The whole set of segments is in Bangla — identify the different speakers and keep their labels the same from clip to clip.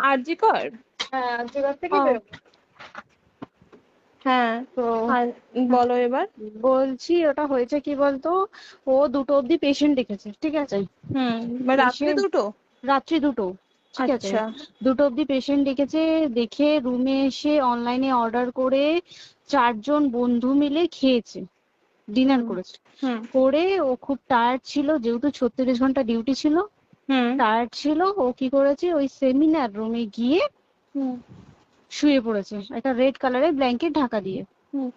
Speaker 1: আরজি কর।
Speaker 2: হ্যাঁ, আর্যিকর থেকে
Speaker 1: ও
Speaker 2: বেরোবো।
Speaker 1: হ্যাঁ।
Speaker 2: তো
Speaker 1: আর বলো এবার।
Speaker 2: বলছি ওটা হয়েছে কি বলতো, ও 2টো অব্দি পেশেন্ট দেখেছে, ঠিক আছে।
Speaker 1: রাত্রে
Speaker 2: পেশেন্ট
Speaker 1: দুটো?
Speaker 2: রাত্রি 2টো, ঠিক আছে।
Speaker 1: আচ্ছা।
Speaker 2: 2টো অব্দি পেশেন্ট ডেকেছে, দেখে রুমে এসে অনলাইনে অর্ডার করে 4জন বন্ধু মিলে খেয়েছে, ডিনার
Speaker 1: হুম
Speaker 2: করেছে।
Speaker 1: হুম
Speaker 2: করে ও খুব টায়ার্ড ছিল, যেহেতু 36 ঘন্টা ডিউটি ছিল,
Speaker 1: হুম
Speaker 2: টায়ার্ড ছিল। ও কি করেছে, ওই সেমিনার রুমে গিয়ে
Speaker 1: হুম
Speaker 2: শুয়ে পড়েছে একটা রেড কালারের ব্ল্যাঙ্কেট ঢাকা দিয়ে।
Speaker 1: হুম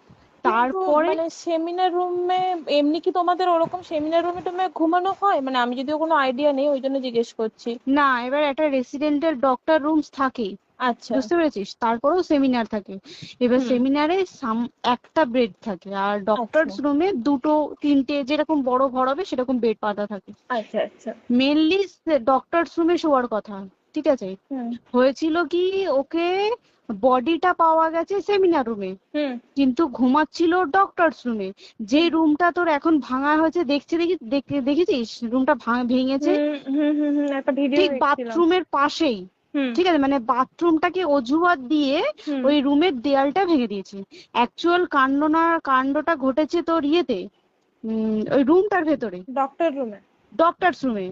Speaker 1: কিন্তু
Speaker 2: তারপরে
Speaker 1: মানে সেমিনার রুমে এমনি কি তোমাদের ওরকম সেমিনার রুমে টুমে ঘুমানো হয়? মানে আমি যদিও কোনো আইডিয়া নেই, ওই জন্য জিজ্ঞেস করছি।
Speaker 2: না, এবার একটা রেসিডেন্টের ডক্টর রুমস থাকেই,
Speaker 1: আচ্ছা।
Speaker 2: বুঝতে পেরেছিস, তারপরেও সেমিনার থাকে। এবার
Speaker 1: হুম।
Speaker 2: সেমিনারে একটা বেড থাকে, আর
Speaker 1: আচ্ছা
Speaker 2: ডক্টরস রুমে 2-3টে, যেরকম বড় ঘর হবে সেরকম বেড পাতা থাকে।
Speaker 1: আচ্ছা আচ্ছা।
Speaker 2: মেনলি ডক্টরস রুমে শোয়ার কথা, ঠিক আছে।
Speaker 1: হুম
Speaker 2: হয়েছিল কি, ওকে বডিটা পাওয়া গেছে সেমিনার রুমে,
Speaker 1: হুম
Speaker 2: কিন্তু ঘুমাচ্ছিল ডক্টরস রুমে। যে
Speaker 1: হুম
Speaker 2: রুমটা তোর এখন ভাঙা হয়েছে, দেখেছিস রুমটা ভেঙেছে,
Speaker 1: একটা ভিডিও
Speaker 2: ঠিক
Speaker 1: দেখছিলাম।
Speaker 2: বাথরুমের পাশেই,
Speaker 1: হুম
Speaker 2: ঠিক আছে, মানে বাথরুমটাকে অজুহাত দিয়ে
Speaker 1: হুম
Speaker 2: ওই রুমের দেয়ালটা ভেঙে দিয়েছে। অ্যাকচুয়াল কাণ্ডটা ঘটেছে তোর ইয়েতে, ওই রুমটার ভেতরে,
Speaker 1: ডক্টর রুমে?
Speaker 2: ডক্টরস রুমে।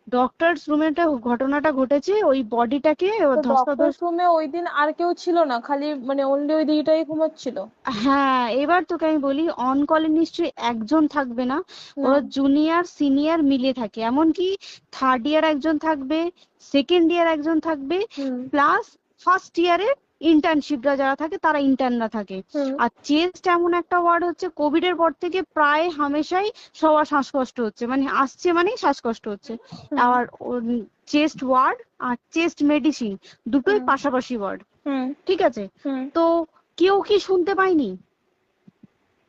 Speaker 2: ডক্টরস রুমেটা ঘটনাটা ঘটেছে, ওই বডিটাকে
Speaker 1: তো ডক্টর
Speaker 2: ধস্তাধস্তি।
Speaker 1: রুমে ওই দিন আর কেউ ছিল না, খালি মানে অনলি ওই দিদিটাই ঘুমাচ্ছিল?
Speaker 2: হ্যাঁ, এবার তোকে আমি বলি, অন কলে নিশ্চয়ই একজন থাকবে না,
Speaker 1: না।
Speaker 2: ওরা জুনিয়র সিনিয়র মিলিয়ে থাকে, এমনকি থার্ড ইয়ার একজন থাকবে, সেকেন্ড ইয়ার একজন থাকবে,
Speaker 1: হুম
Speaker 2: প্লাস ফার্স্ট ইয়ারের ইন্টার্নশিপরা যারা থাকে তারা ইন্টার্নরা থাকে।
Speaker 1: হুম
Speaker 2: আর চেস্ট এমন একটা ওয়ার্ড হচ্ছে, কোভিড এর পর থেকে প্রায় হামেশাই সবার শ্বাসকষ্ট হচ্ছে, মানে আসছে মানেই শ্বাসকষ্ট হচ্ছে।
Speaker 1: হুম
Speaker 2: আর চেস্ট ওয়ার্ড আর চেস্ট মেডিসিন দুটোই
Speaker 1: হুম
Speaker 2: পাশাপাশি ওয়ার্ড,
Speaker 1: হুম
Speaker 2: ঠিক আছে।
Speaker 1: হুম
Speaker 2: তো কেউ কি শুনতে পায়নি?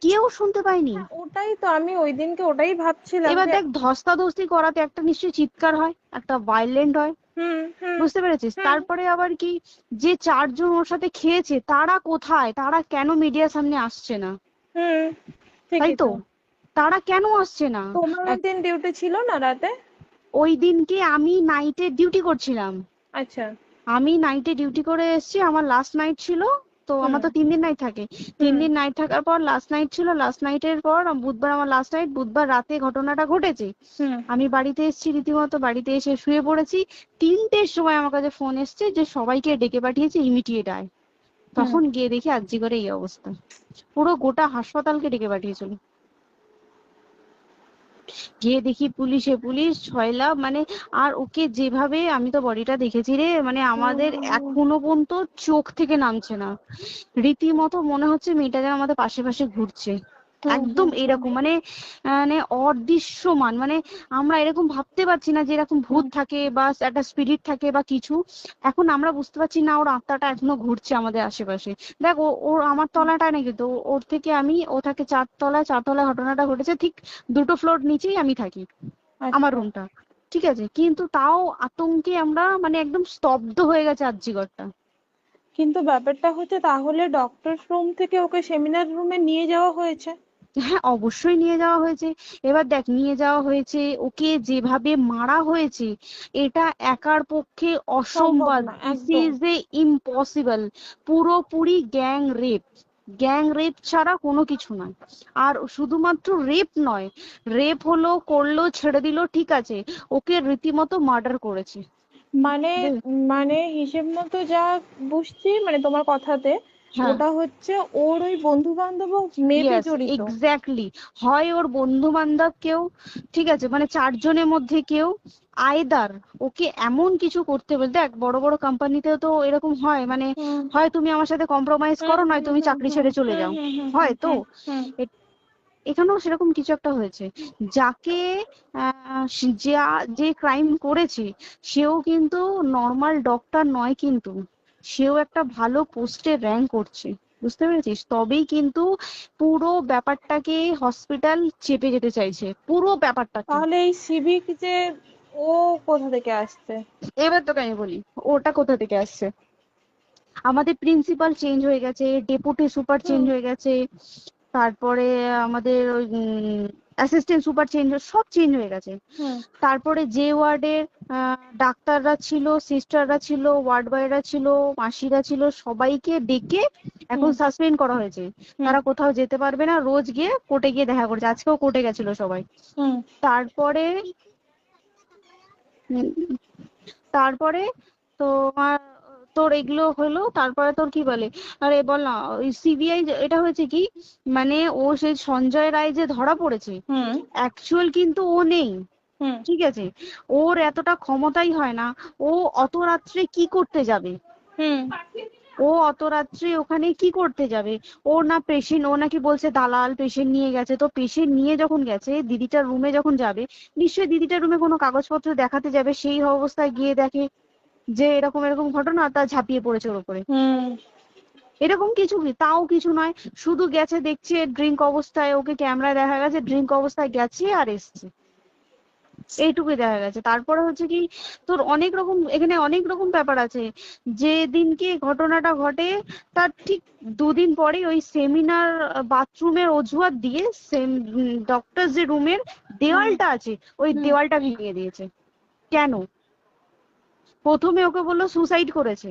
Speaker 2: কেউ শুনতে পায়নি।
Speaker 1: হ্যাঁ, ওটাই তো আমি ওই দিনকে ওটাই ভাবছিলাম
Speaker 2: এবার
Speaker 1: যে।
Speaker 2: দেখ, ধস্তাধস্তি করাতে একটা নিশ্চয়ই চিৎকার হয়, একটা ভাইলেন্ট হয়,
Speaker 1: হুম হুম
Speaker 2: বুঝতে পেরেছিস।
Speaker 1: হুম
Speaker 2: তারপরে আবার কি, যে 4জন ওর সাথে খেয়েছে তারা কোথায়, তারা কেন মিডিয়ার সামনে আসছে না?
Speaker 1: হুম
Speaker 2: তাই
Speaker 1: ঠিকই
Speaker 2: তো,
Speaker 1: তো।
Speaker 2: তারা কেন আসছে না?
Speaker 1: তোমার ওই দিন ডিউটি ছিল না রাতে?
Speaker 2: ওই দিনকে আমি নাইটে ডিউটি করছিলাম,
Speaker 1: আচ্ছা।
Speaker 2: আমি নাইটে ডিউটি করে এসেছি, আমার লাস্ট নাইট ছিল। তো
Speaker 1: হুম
Speaker 2: আমার তো 3 দিন নাইট থাকে, তিন
Speaker 1: হুম
Speaker 2: দিন নাইট থাকার পর লাস্ট নাইট ছিল, লাস্ট নাইটের পর বুধবার আমার লাস্ট নাইট, বুধবার রাতে ঘটনাটা ঘটেছে।
Speaker 1: হুম
Speaker 2: আমি বাড়িতে এসেছি, রীতিমতো বাড়িতে এসে শুয়ে পড়েছি। 3টের সময় আমার কাছে ফোন এসছে যে সবাইকে ডেকে পাঠিয়েছে, ইমিডিয়েট আয়।
Speaker 1: হুম।
Speaker 2: তখন গিয়ে দেখি আরজি করে এই অবস্থা, পুরো গোটা হাসপাতালকে ডেকে পাঠিয়েছিল। গিয়ে দেখি পুলিশ ছয়লা, মানে, আর ওকে যেভাবে, আমি তো বডিটা দেখেছি রে, মানে আমাদের
Speaker 1: হুম,
Speaker 2: এখনো পর্যন্ত চোখ থেকে নামছে না। রীতিমতো মনে হচ্ছে মেয়েটা যেন আমাদের পাশে পাশে ঘুরছে,
Speaker 1: হুম,
Speaker 2: একদম
Speaker 1: হুম, হুম,
Speaker 2: এরকম, মানে মানে অদৃশ্যমান, মানে আমরা এরকম ভাবতে পারছি না যে এরকম ভূত
Speaker 1: হুম।
Speaker 2: থাকে বা একটা স্পিরিট থাকে বা কিছু। এখন আমরা বুঝতে পারছি না ওর আত্মাটা এখনো ঘুরছে আমাদের আশেপাশে। দেখ, ওর আমার তলাটায় নাকি, তো ওর থেকে ও থাকে 4 তলায়, 4 তলায় ঘটনাটা ঘটেছে, ঠিক 2টো ফ্লোর নিচেই আমি থাকি, আমার
Speaker 1: আচ্ছা।
Speaker 2: রুমটা, ঠিক আছে। কিন্তু তাও আতঙ্কে আমরা মানে একদম স্তব্ধ হয়ে গেছে আরজিকরটা।
Speaker 1: কিন্তু ব্যাপারটা হচ্ছে, তাহলে ডক্টর রুম থেকে ওকে সেমিনার রুমে নিয়ে যাওয়া হয়েছে?
Speaker 2: হ্যাঁ, অবশ্যই নিয়ে যাওয়া হয়েছে। এবার দেখ, নিয়ে যাওয়া হয়েছে, ওকে যেভাবে মারা হয়েছে, এটা একার পক্ষে
Speaker 1: সম্ভব
Speaker 2: অসম্ভব,
Speaker 1: না
Speaker 2: দিস
Speaker 1: একদম।
Speaker 2: Is a impossible. পুরোপুরি গ্যাং রেপ, গ্যাং রেপ ছাড়া কোনো কিছু নয়। আর শুধুমাত্র রেপ নয়, রেপ হলো, করলো, ছেড়ে দিল, ঠিক আছে, ওকে রীতিমতো মার্ডার করেছে।
Speaker 1: মানে মানে হিসেব মতো যা বুঝছি মানে তোমার কথাতে,
Speaker 2: হ্যাঁ,
Speaker 1: ওটা হচ্ছে ওর ওই বন্ধু বান্ধব মেবি
Speaker 2: ইয়েস,
Speaker 1: জড়িত।
Speaker 2: এক্স্যাক্টলি। হয় ওর বন্ধু বান্ধব কেউ, ঠিক আছে, মানে 4জনের মধ্যে কেউ, আইদার ওকে এমন কিছু করতে বলতে, দেখ বড় বড় কোম্পানিতেও তো এরকম হয়, মানে
Speaker 1: হুম
Speaker 2: হয় তুমি আমার সাথে কম্প্রোমাইজ
Speaker 1: হুম
Speaker 2: করো,
Speaker 1: হুম
Speaker 2: নয় তুমি
Speaker 1: হুম
Speaker 2: চাকরি
Speaker 1: হুম
Speaker 2: ছেড়ে চলে
Speaker 1: হুম
Speaker 2: যাও,
Speaker 1: হুম হুম
Speaker 2: হয়
Speaker 1: হুম
Speaker 2: তো।
Speaker 1: হুম হুম।
Speaker 2: এ- এখানেও সেরকম কিছু একটা হয়েছে, যাকে যে ক্রাইম করেছে, সেও কিন্তু নর্মাল ডক্টর নয়, কিন্তু সেও একটা ভালো পোস্টে র্যাঙ্ক করছে, বুঝতে পেরেছিস, তবেই কিন্তু পুরো ব্যাপারটাকে হসপিটাল চেপে যেতে চাইছে, পুরো ব্যাপারটাকে।
Speaker 1: তাহলে এই সিভিক যে, ও কোথা থেকে আসছে?
Speaker 2: এবার তোকে আমি বলি ওটা কোথা থেকে আসছে। আমাদের প্রিন্সিপাল চেঞ্জ হয়ে গেছে, ডেপুটি সুপার চেঞ্জ
Speaker 1: হুম
Speaker 2: হয়ে গেছে, তারপরে আমাদের ওই অ্যাসিস্ট্যান্ট সুপার চেঞ্জ, সব চেঞ্জ হয়ে গেছে।
Speaker 1: হুম
Speaker 2: তারপরে যে ওয়ার্ডের ডাক্তাররা ছিল, সিস্টাররা ছিল, ওয়ার্ড বয়রা ছিল, মাসিরা ছিল, সবাইকে ডেকে এখন
Speaker 1: হুম
Speaker 2: সাসপেন্ড করা হয়েছে।
Speaker 1: হুম
Speaker 2: তারা কোথাও যেতে পারবে না, রোজ গিয়ে কোর্টে গিয়ে দেখা করছে। আজকেও কোর্টে গেছিল সবাই।
Speaker 1: হুম
Speaker 2: তারপরে উম, তারপরে তোমার তোর এগুলো হলো, তারপরে তোর কি বলে, আরে বল না, ওই সিবিআই এটা হয়েছে কি, মানে ও সেই সঞ্জয় রায় যে ধরা পড়েছে,
Speaker 1: হুম
Speaker 2: অ্যাকচুয়াল কিন্তু ও নেই,
Speaker 1: হুম
Speaker 2: ঠিক আছে? ওর এতটা ক্ষমতাই হয় না। ও অত রাত্রে কি করতে যাবে?
Speaker 1: হুম
Speaker 2: ও অত রাত্রে ওখানে কি করতে যাবে? ও না পেশেন্ট, ও নাকি বলছে দালাল পেশেন্ট নিয়ে গেছে। তো পেশেন্ট নিয়ে যখন গেছে, দিদিটার রুমে যখন যাবে, নিশ্চয়ই দিদিটার রুমে কোনো কাগজপত্র দেখাতে যাবে, সেই অবস্থায় গিয়ে দেখে যে এরকম এরকম ঘটনা, তা ঝাঁপিয়ে পড়েছে ওর উপরে।
Speaker 1: হুম
Speaker 2: এরকম কিছু কি, তাও কিছু নয়, শুধু গেছে দেখছে ড্রিঙ্ক অবস্থায়, ওকে ক্যামেরায় দেখা গেছে ড্রিঙ্ক অবস্থায় গেছে আর এসছে, এইটুকুই দেখা গেছে। তারপরে হচ্ছে কি, তোর অনেক রকম এখানে অনেক রকম ব্যাপার আছে। যে দিনকে ঘটনাটা ঘটে তার ঠিক দুদিন পরে ওই সেমিনার বাথরুমের অজুহাত দিয়ে সেম ডক্টর যে রুমের
Speaker 1: হুম
Speaker 2: দেওয়ালটা আছে, ওই
Speaker 1: হুম
Speaker 2: দেওয়ালটা ভেঙে দিয়েছে। কেন? প্রথমে ওকে বললো সুসাইড করেছে,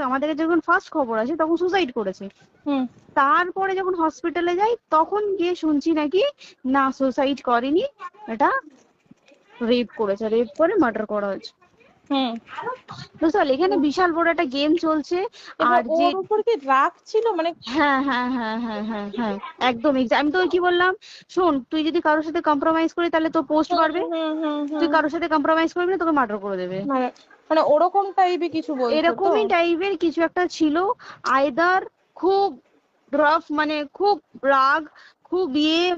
Speaker 2: আমাদের কাছে যখন ফার্স্ট খবর আসে তখন সুসাইড করেছে।
Speaker 1: হুম
Speaker 2: তারপরে যখন হসপিটালে যাই তখন গিয়ে শুনছি নাকি না, সুসাইড করেনি, এটা রেপ করেছে, রেপ করে মার্ডার করা হয়েছে।
Speaker 1: হুম
Speaker 2: বুঝতে পারলি, এখানে বিশাল বড় একটা গেম চলছে।
Speaker 1: এবার
Speaker 2: আর যে
Speaker 1: ওর উপর কি রাগ ছিল মানে?
Speaker 2: হ্যাঁ হ্যাঁ হ্যাঁ হ্যাঁ হ্যাঁ হ্যাঁ, একদম আমি তো কি বললাম, শোন, তুই যদি কারোর সাথে কম্প্রোমাইজ করি তাহলে তোর পোস্ট
Speaker 1: হুম
Speaker 2: বাড়বে,
Speaker 1: হুম হুম
Speaker 2: তুই
Speaker 1: হুম
Speaker 2: কারোর সাথে কম্প্রোমাইজ করবি না, তোকে মার্ডার করে দেবে।
Speaker 1: মানে মানে ওরকম টাইপই কিছু বলছো তো?
Speaker 2: এরকমই টাইপের কিছু একটা ছিল। আয়দার খুব রাফ, মানে খুব রাগ, খুব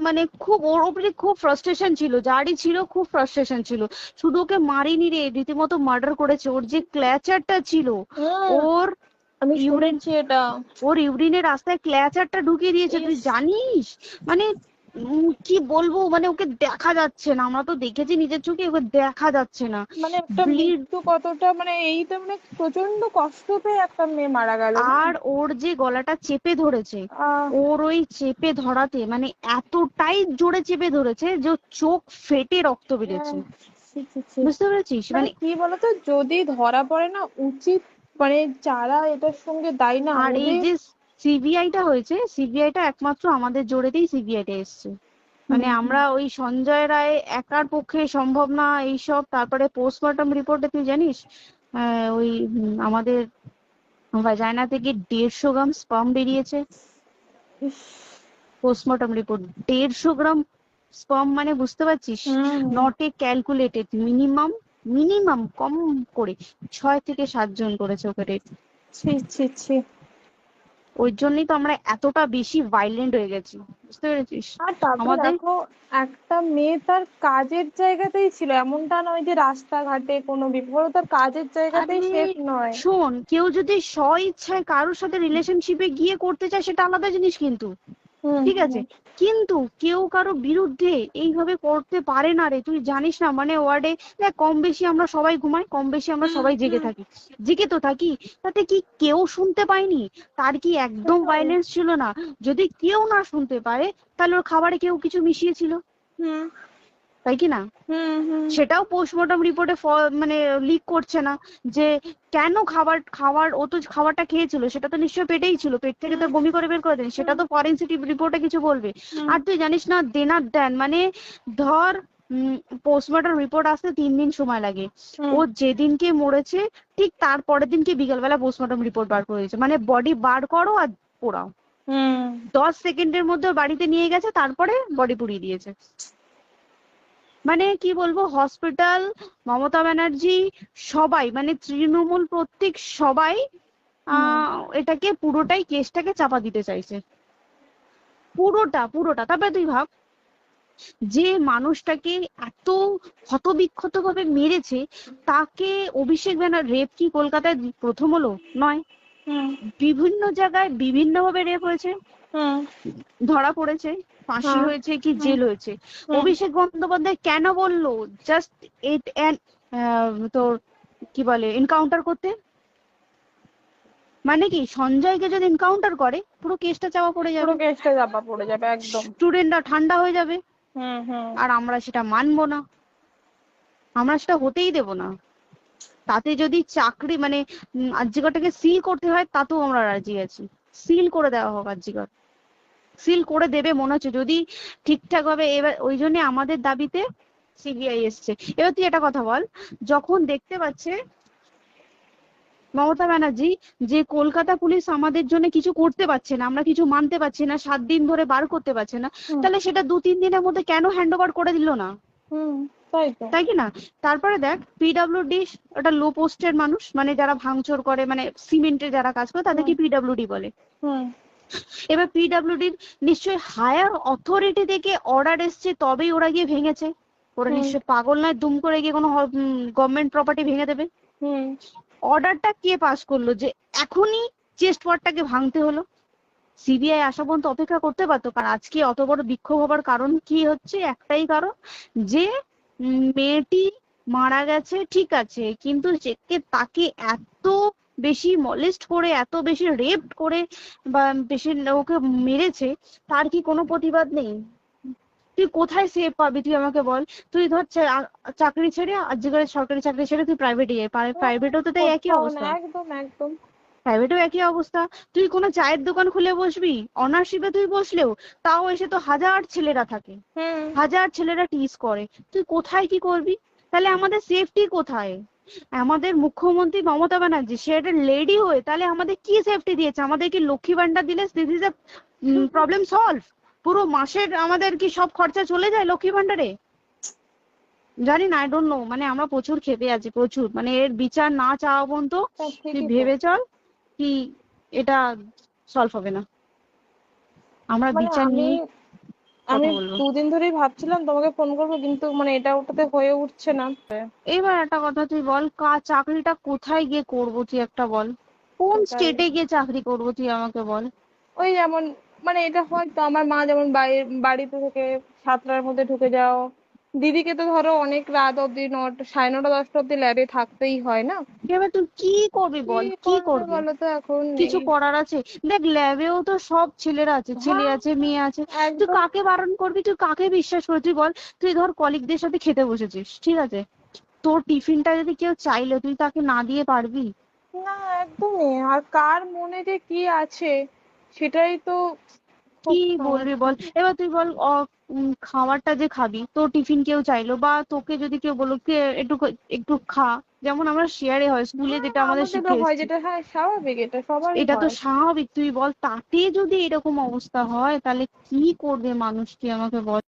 Speaker 2: মানে খুব ওর উপরে খুব ফ্রাস্ট্রেশন ছিল, যারই ছিল খুব ফ্রাস্ট্রেশন ছিল। শুধু ওকে মারিনি রে, রীতিমতো মার্ডার করেছে। ওর যে ক্ল্যাচারটা ছিল,
Speaker 1: হুম
Speaker 2: ওর
Speaker 1: আমি
Speaker 2: ইউরিন,
Speaker 1: শুনেছি এটা।
Speaker 2: ওর ইউরিনের রাস্তায় ক্ল্যাচারটা ঢুকিয়ে দিয়েছে, তুই
Speaker 1: ইস,
Speaker 2: জানিস? মানে কি বলবো, মানে ওকে দেখা যাচ্ছে না, আমরা তো দেখেছি নিজের চোখে, ওকে দেখা যাচ্ছে না।
Speaker 1: মানে একটা
Speaker 2: ব্লিড,
Speaker 1: মৃত্যু কতটা, মানে এই তো মানে প্রচন্ড কষ্ট পেয়ে একটা মেয়ে মারা গেল না?
Speaker 2: আর ওর যে গলাটা চেপে ধরেছে,
Speaker 1: আহ
Speaker 2: ওর ওই চেপে ধরাতে মানে এতটাই জোরে চেপে ধরেছে যে ওর চোখ ফেটে রক্ত
Speaker 1: হ্যাঁ,
Speaker 2: বেরিয়েছে।
Speaker 1: ছি, ছি, ছি।
Speaker 2: বুঝতে পেরেছিস?
Speaker 1: মানে
Speaker 2: মানে
Speaker 1: কি বলতো, যদি ধরা পড়ে না, উচিত মানে যারা এটার সঙ্গে দায়ী না
Speaker 2: আর এই
Speaker 1: ওদের।
Speaker 2: যে সিবিআইটা হয়েছে, সিবিআইটা একমাত্র আমাদের জোরেতেই সিবিআইটা এসছে। মানে
Speaker 1: হুম
Speaker 2: আমরা ওই সঞ্জয় রায় একার পক্ষে সম্ভব না এইসব। তারপরে পোস্টমর্টম রিপোর্টে তুই জানিস, ওই আমাদের ভাজাইনা থেকে 150 গ্রাম স্পার্ম বেরিয়েছে।
Speaker 1: ইস,
Speaker 2: পোস্টমর্টম রিপোর্ট, 150 গ্রাম স্পার্ম, মানে বুঝতে পারছিস?
Speaker 1: Hmm
Speaker 2: not a calculated, minimum, minimum কম করে 6 থেকে 7 জন করেছে ওকে রেপ।
Speaker 1: ছি ছি ছি।
Speaker 2: ওই জন্যই তো আমরা এতটা বেশি ভাইলেন্ট হয়ে গেছি, বুঝতে পেরেছিস?
Speaker 1: আর তারপরে
Speaker 2: আমাদের,
Speaker 1: দেখো, একটা মেয়ে তার কাজের জায়গাতেই ছিল, এমনটা নয় যে রাস্তাঘাটে কোনো বিপদ, ও তার কাজের জায়গাতেই
Speaker 2: আরে
Speaker 1: সেফ নয়।
Speaker 2: শোন, কেউ যদি স্ব ইচ্ছায় কারোর সাথে রিলেশনশিপে গিয়ে করতে চায় সেটা আলাদা জিনিস কিন্তু,
Speaker 1: হুম
Speaker 2: ঠিক আছে?
Speaker 1: হুম
Speaker 2: কিন্তু কেউ কারো বিরুদ্ধে এইভাবে করতে পারে না রে, তুই জানিস না? মানে ওয়ার্ডে দেখ, কম বেশি আমরা সবাই ঘুমাই, কম বেশি আমরা
Speaker 1: হুম
Speaker 2: সবাই জেগে
Speaker 1: হুম
Speaker 2: থাকি, জেগে তো থাকি। তাতে কি কেউ শুনতে পায়নি? তার কি একদম
Speaker 1: সেটাই।
Speaker 2: ভাইলেন্স ছিল না? যদি কেউ না শুনতে পারে, তাহলে ওর খাবারে কেউ কিছু মিশিয়েছিল,
Speaker 1: হুম
Speaker 2: তাই কি না?
Speaker 1: হুম হুম
Speaker 2: সেটাও পোস্টমর্টম রিপোর্টে মানে লিক করছে না, যে কেন খাবার খাবার ও তো খাবারটা খেয়েছিল, সেটা তো নিশ্চয়ই পেটেই ছিল, পেট থেকে তো
Speaker 1: হুম
Speaker 2: বমি করে বের করে দেন, সেটা
Speaker 1: হুম
Speaker 2: তো ফরেনসিক রিপোর্টে কিছু বলবে।
Speaker 1: হুম
Speaker 2: আর তুই জানিস না, দেনার দেন মানে, ধর পোস্টমর্টম রিপোর্ট আসতে 3 দিন সময় লাগে। ও
Speaker 1: হুম
Speaker 2: যেদিনকে মরেছে ঠিক তার পরের দিনকে বিকালবেলা পোস্টমর্টম রিপোর্ট বার করে দিয়েছে, মানে বডি বার করো আর পোড়াও,
Speaker 1: হুম
Speaker 2: 10 সেকেন্ডের মধ্যে ওর বাড়িতে নিয়ে গেছে, তারপরে বডি পুড়িয়ে দিয়েছে। মানে কি বলবো, হসপিটাল, মমতা ব্যানার্জি, সবাই মানে তৃণমূল প্রত্যেক সবাই
Speaker 1: হুম
Speaker 2: এটাকে পুরোটাই কেসটাকে চাপা দিতে চাইছে, পুরোটা পুরোটা। তারপরে তুই ভাব, যে মানুষটাকে এত ক্ষতবিক্ষত ভাবে মেরেছে, তাকে অভিষেক ব্যানার রেপ কি কলকাতায় প্রথম হলো? নয়,
Speaker 1: হুম
Speaker 2: বিভিন্ন জায়গায় বিভিন্ন ভাবে রেপ হয়েছে,
Speaker 1: হুম
Speaker 2: ধরা পড়েছে, ফাঁসি
Speaker 1: হ্যাঁ
Speaker 2: হয়েছে কি
Speaker 1: হুম
Speaker 2: জেল হয়েছে।
Speaker 1: হুম
Speaker 2: অভিষেক বন্দ্যোপাধ্যায় কেন বললো জাস্ট ইট অ্যান, তোর কি বলে, এনকাউন্টার করতে? মানে কি, সঞ্জয়কে যদি এনকাউন্টার করে পুরো কেসটা চাপা পড়ে
Speaker 1: পুরো
Speaker 2: যাবে,
Speaker 1: কেসটা চাপা পড়ে যাবে একদম।
Speaker 2: স্টুডেন্টরা ঠান্ডা হয়ে যাবে।
Speaker 1: হুম হুম
Speaker 2: আর আমরা সেটা মানবো না, আমরা সেটা হতেই দেব না। তাতে যদি চাকরি মানে আরজিকরটাকে সিল করতে হয় তাতেও আমরা রাজি আছি, সিল করে দেওয়া হোক আরজিকর, সিল করে দেবে মনে হচ্ছে যদি ঠিকঠাক ভাবে। এবার ওই জন্য আমাদের দাবিতে সিবিআই এসছে। এবার তুই একটা কথা বল, যখন দেখতে পাচ্ছে মমতা ব্যানার্জি যে কলকাতা পুলিশ আমাদের জন্য কিছু করতে পারছে না, আমরা কিছু মানতে পারছি না, 7 দিন ধরে বার করতে পারছে না,
Speaker 1: হুম
Speaker 2: তাহলে সেটা 2-3 দিনের মধ্যে কেন হ্যান্ড ওভার করে দিল না?
Speaker 1: হুম, তাই তো।
Speaker 2: তাই কি না? তারপরে দেখ পিডব্লিউডি, ওটা লো পোস্টের মানুষ, মানে যারা ভাঙচুর করে, মানে সিমেন্টে যারা কাজ করে তাদেরকে
Speaker 1: হুম
Speaker 2: পিডব্লিউডি বলে।
Speaker 1: হুম
Speaker 2: এবার পিডব্লিউডির নিশ্চয়ই হায়ার অথরিটি থেকে অর্ডার এসছে তবেই ওরা গিয়ে ভেঙেছে। ওরা
Speaker 1: হুম
Speaker 2: নিশ্চয়ই পাগল নয় দুম করে গিয়ে কোনো গভর্নমেন্ট প্রপার্টি ভেঙে দেবে।
Speaker 1: হুম
Speaker 2: অর্ডারটা কে পাস করলো যে এখনই চেস্ট ওয়ার্ডটাকে ভাঙতে হলো? সিবিআই আসা পর্যন্ত অপেক্ষা করতে পারতো। কারণ আজকে অত বড় বিক্ষোভ হবার কারণ কি হচ্ছে, একটাই কারণ, যে মেয়েটি মারা গেছে ঠিক আছে, কিন্তু তাকে এত বেশি মলেস্ট করে, এত বেশি রেপ করে বা বেশি ওকে মেরেছে, তার কি কোনো প্রতিবাদ নেই? তুই কোথায় সেভ পাবি তুই আমাকে বল। তুই ধর চাকরি ছেড়ে, আজকের সরকারি চাকরি ছেড়ে তুই প্রাইভেটে যাই, প্রাইভেটেও তো তাই একই
Speaker 1: কোথাও না,
Speaker 2: অবস্থা।
Speaker 1: একদম একদম।
Speaker 2: প্রাইভেটেও একই অবস্থা। তুই কোনো চায়ের দোকান খুলে বসবি, অনার্সশিপে তুই বসলেও তাও এসে তো হাজার ছেলেরা থাকে,
Speaker 1: হুম
Speaker 2: হাজার ছেলেরা টিজ করে, তুই কোথায় কি করবি? তাহলে আমাদের সেফটি কোথায়? আমাদের মুখ্যমন্ত্রী মমতা ব্যানার্জি সে একটা লেডি হয়ে তাহলে আমাদের কি সেফটি দিয়েছে? আমাদের কি লক্ষ্মী ভান্ডার দিলে this is a problem solve? পুরো মাসের আমাদের কি সব খরচা চলে যায় লক্ষ্মী ভান্ডারে? জানি না, আই ডোন্ট নো, মানে আমরা প্রচুর ক্ষেপে আছি, প্রচুর, মানে এর বিচার না চাওয়া পর্যন্ত
Speaker 1: তা
Speaker 2: তুই
Speaker 1: ঠিকই তো।
Speaker 2: ভেবে চল কি এটা সলভ হবে না। আমরা
Speaker 1: মানে
Speaker 2: বিচার
Speaker 1: আমি
Speaker 2: নিয়েই
Speaker 1: আমি
Speaker 2: কথা বলবো।
Speaker 1: 2 দিন ধরেই ভাবছিলাম তোমাকে ফোন করবো, কিন্তু মানে এটা ওটাতে হয়ে উঠছে না।
Speaker 2: এবার একটা কথা তুই বল, চাকরিটা কোথায় গিয়ে করবো তুই একটা বল, কোন
Speaker 1: সেটাই।
Speaker 2: স্টেটে গিয়ে চাকরি করবো তুই আমাকে বল।
Speaker 1: ওই যেমন, মানে এটা হয়তো আমার মা যেমন বাড়িতে থেকে 7টার মধ্যে ঢুকে যাও, দিদিকে তো ধরো অনেক রাত অব্দি 9টা, 9:30, 10টা অব্দি ল্যাবে থাকতেই হয় না।
Speaker 2: এবার তুই কি করবি
Speaker 1: কি
Speaker 2: বল, কি
Speaker 1: করবে
Speaker 2: করবি?
Speaker 1: বলো তো, এখন নেই।
Speaker 2: কিছু করার আছে? দেখ ল্যাবেও তো সব ছেলেরা আছে, ছেলে
Speaker 1: হ্যাঁ,
Speaker 2: আছে মেয়ে আছে। তুই
Speaker 1: একদম।
Speaker 2: কাকে বারণ করবি, তুই কাকে বিশ্বাস করবি তুই বল? তুই ধর কলিগদের সাথে খেতে বসেছিস ঠিক আছে, তোর টিফিনটা যদি কেউ চাইলো তুই তাকে না দিয়ে পারবি?
Speaker 1: না, একদমই। আর কার মনে যে কি আছে সেটাই তো
Speaker 2: কি
Speaker 1: খুব
Speaker 2: বলবি
Speaker 1: সমস্যা।
Speaker 2: বল। এবার তুই বল খাবারটা যে খাবি, তোর টিফিন কেউ চাইলো বা তোকে যদি কেউ বললো কে একটু একটু খা, যেমন আমরা শেয়ারে হয় স্কুলে
Speaker 1: হ্যাঁ,
Speaker 2: যেটা আমাদের
Speaker 1: আমাদেরও
Speaker 2: শিখে
Speaker 1: হয়,
Speaker 2: এসেছি,
Speaker 1: যেটা হ্যাঁ স্বাভাবিক, এটা সবারই
Speaker 2: এটা তো
Speaker 1: হয়।
Speaker 2: স্বাভাবিক। তুই বল তাতে যদি এরকম অবস্থা হয় তাহলে কি করবে মানুষ, তুই আমাকে বল।